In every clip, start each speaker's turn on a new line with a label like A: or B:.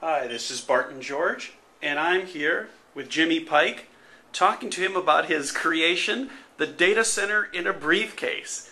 A: Hi, this is Barton George, and I'm here with Jimmy Pike, talking to him about his creation, the data center in a briefcase.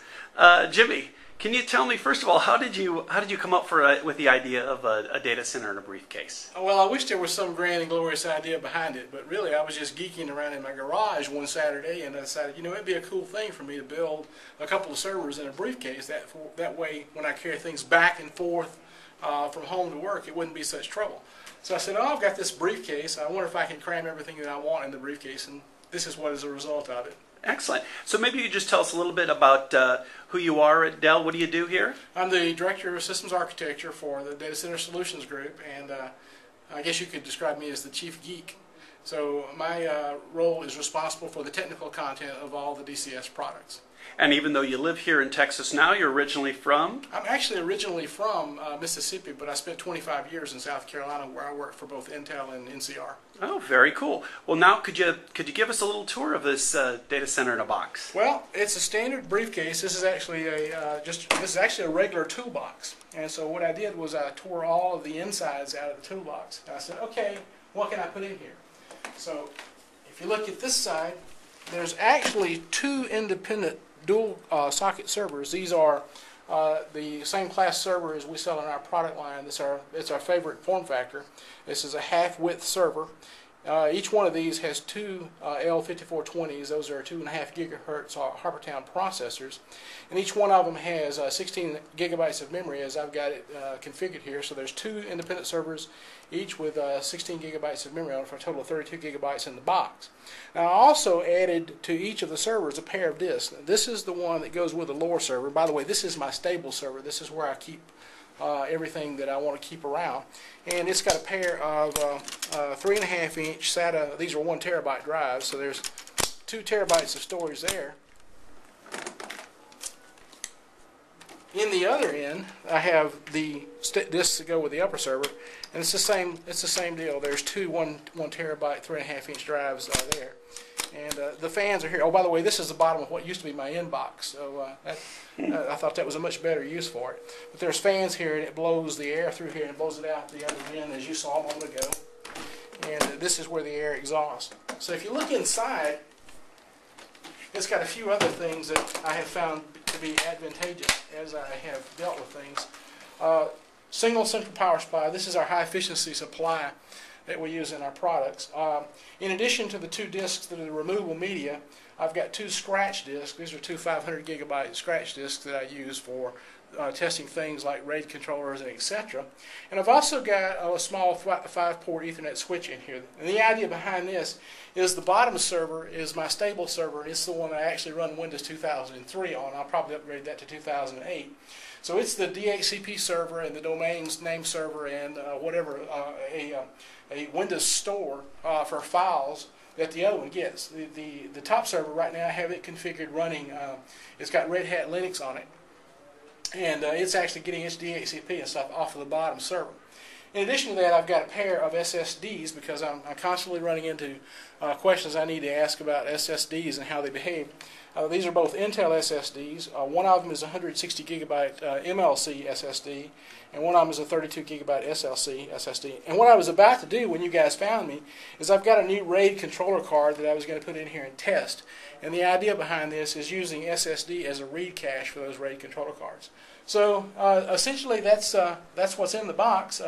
A: Jimmy, can you tell me first of all, how did you come up with the idea of a data center in a briefcase?
B: Well, I wish there was some grand and glorious idea behind it, but really I was just geeking around in my garage one Saturday, and I decided, it'd be a cool thing for me to build a couple of servers in a briefcase. That way, when I carry things back and forth from home to work, it wouldn't be such trouble. So I said, I've got this briefcase. I wonder if I can cram everything that I want in the briefcase, and this is what is a result of it.
A: Excellent. So maybe you could just tell us a little bit about who you are at Dell. What do you do here?
B: I'm the Director of Systems Architecture for the Data Center Solutions Group, and I guess you could describe me as the chief geek. So my role is responsible for the technical content of all the DCS products.
A: And even though you live here in Texas now, you're originally from?
B: I'm actually originally from Mississippi, but I spent 25 years in South Carolina where I worked for both Intel and NCR.
A: Oh, very cool. Well, now could you give us a little tour of this data center in a box?
B: Well, it's a standard briefcase. This is actually a regular toolbox. And so what I did was I tore all of the insides out of the toolbox. And I said, okay, what can I put in here? So if you look at this side, there's actually two independent dual socket servers. These are the same class server as we sell in our product line. It's our favorite form factor. This is a half-width server. Each one of these has two L5420s. Those are 2.5 gigahertz Harpertown processors, and each one of them has 16 gigabytes of memory, as I've got it configured here. So there's two independent servers, each with 16 gigabytes of memory on it, for a total of 32 gigabytes in the box. Now I also added to each of the servers a pair of disks. This is the one that goes with the lower server. By the way, this is my stable server. This is where I keep everything that I want to keep around, and it's got a pair of 3.5-inch SATA. These are 1 terabyte drives, so there's 2 terabytes of storage there. In the other end, I have the disks that go with the upper server, and it's the same deal. There's two 1 terabyte 3.5-inch drives there. And the fans are here. Oh, by the way, this is the bottom of what used to be my inbox. So I thought that was a much better use for it. But there's fans here, and it blows the air through here and blows it out the other end, as you saw a moment ago. And this is where the air exhausts. So if you look inside, it's got a few other things that I have found to be advantageous as I have dealt with things. Single central power supply. This is our high-efficiency supply that we use in our products. In addition to the two disks that are the removable media, I've got two scratch disks. These are two 500 gigabyte scratch disks that I use for testing things like RAID controllers and etc. And I've also got a small 5-port Ethernet switch in here. And the idea behind this is the bottom server is my stable server, and it's the one that I actually run Windows 2003 on. I'll probably upgrade that to 2008. So it's the DHCP server and the domains name server and whatever, a Windows store for files that the other one gets. The top server right now, I have it configured running. It's got Red Hat Linux on it, and it's actually getting its DHCP and stuff off of the bottom server. In addition to that, I've got a pair of SSDs because I'm constantly running into questions I need to ask about SSDs and how they behave. These are both Intel SSDs. One of them is a 160 gigabyte MLC SSD, and one of them is a 32 gigabyte SLC SSD. And what I was about to do when you guys found me is I've got a new RAID controller card that I was going to put in here and test. And the idea behind this is using SSD as a read cache for those RAID controller cards. So essentially, that's what's in the box.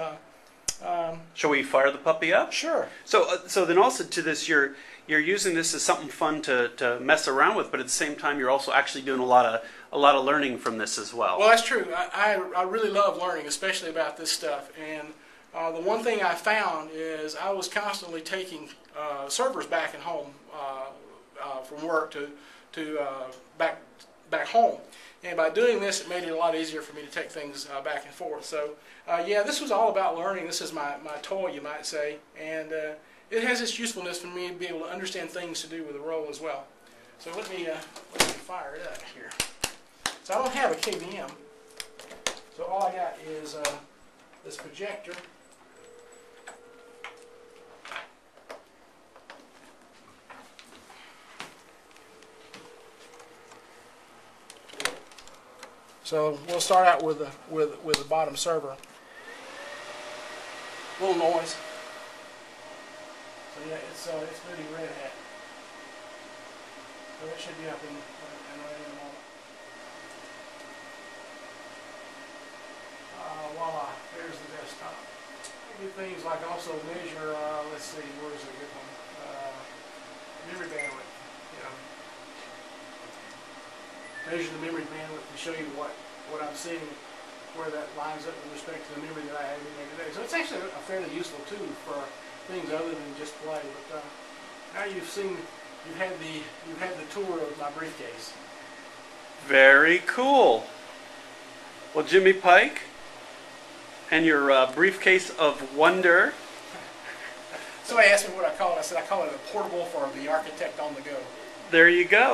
A: Shall we fire the puppy up?
B: Sure.
A: So then also to this, you're using this as something fun to mess around with, but at the same time, you're also actually doing a lot of learning from this as well.
B: Well, that's true. I really love learning, especially about this stuff. And the one thing I found is I was constantly taking servers back at home from work to back home. And by doing this, it made it a lot easier for me to take things back and forth. So, yeah, this was all about learning. This is my toy, you might say. And it has its usefulness for me to be able to understand things to do with the role as well. So let me fire it up here. So I don't have a KVM. So all I got is this projector. So we'll start out with the bottom server. little noise. So yeah, it's booting Red Hat. So it should be up and running in a moment. Voila, there's the desktop. Do things like also measure, let's see, where's a good one? Memory bandwidth. You know, measure the memory bandwidth to show you what I'm seeing, where that lines up with respect to the memory that I have in there today. So it's actually a fairly useful tool for things other than just play. But now you've had the tour of my briefcase.
A: Very cool. Well, Jimmy Pike, and your briefcase of wonder.
B: Somebody asked me what I call it. I said I call it a portable for the architect on the go.
A: There you go.